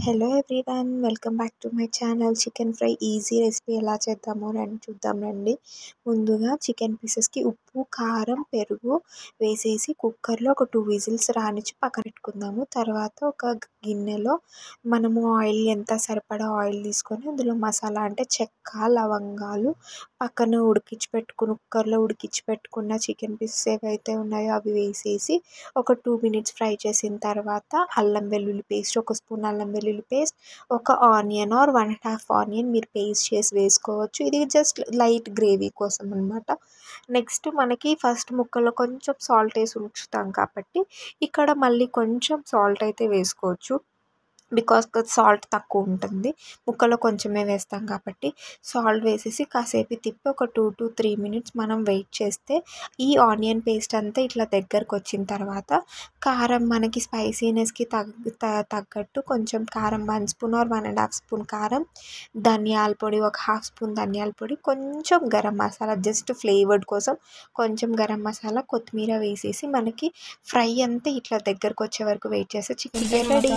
Hello everyone, welcome back to my channel. Chicken fry easy recipe ఎలా చేద్దామో చూద్దాం రండి. ముందుగా చికెన్ పీసెస్కి ఉప్పు, కారం, పెరుగు వేసేసి కుక్కర్లో ఒక 2 విజిల్స్ రానిచ్చి పక్కన పెట్టుకుందాము. తర్వాత ఒక గిన్నెలో మనము ఆయిల్ ఎంత సరిపడా ఆయిల్ తీసుకొని అందులో మసాలా అంటే చెక్క, లవంగాలు పక్కన కుక్కర్లో ఉడికించి పెట్టుకున్న చికెన్ పీసెస్ ఏవైతే ఉన్నాయో అవి వేసేసి ఒక 2 మినిట్స్ ఫ్రై చేసిన తర్వాత అల్లం వెల్లుల్లి పేస్ట్, ఒక స్పూన్ అల్లం వెల్లుల్లి పేస్ట్, ఒక ఆనియన్ ఆర్ 1.5 ఆనియన్ మీరు పేస్ట్ చేసి వేసుకోవచ్చు. ఇది జస్ట్ లైట్ గ్రేవీ కోసం అనమాట. నెక్స్ట్ మనకి ఫస్ట్ ముక్కలో కొంచెం సాల్ట్ వేసి ఉంచుతాం కాబట్టి ఇక్కడ మళ్ళీ కొంచెం సాల్ట్ అయితే వేసుకోవచ్చు. బికాస్ సాల్ట్ తక్కువ ఉంటుంది, ముక్కలో కొంచెమే వేస్తాం కాబట్టి. సాల్ట్ వేసేసి కాసేపు తిప్పి ఒక 2 to 3 మినిట్స్ మనం వెయిట్ చేస్తే ఈ ఆనియన్ పేస్ట్ అంతా ఇట్లా దగ్గరకు వచ్చిన తర్వాత కారం మనకి స్పైసీనెస్కి తగ్గట్టు కొంచెం కారం 1 స్పూన్ ఆర్ 1.5 స్పూన్ కారం, ధనియాల పొడి ఒక 1/2 స్పూన్ ధనియాల పొడి, కొంచెం గరం మసాలా జస్ట్ ఫ్లేవర్డ్ కోసం కొంచెం గరం మసాలా, కొత్తిమీర వేసేసి మనకి ఫ్రై అంతా ఇట్లా దగ్గరకు వచ్చే వరకు వెయిట్ చేస్తే చికెన్ ఫ్రై రెడీ.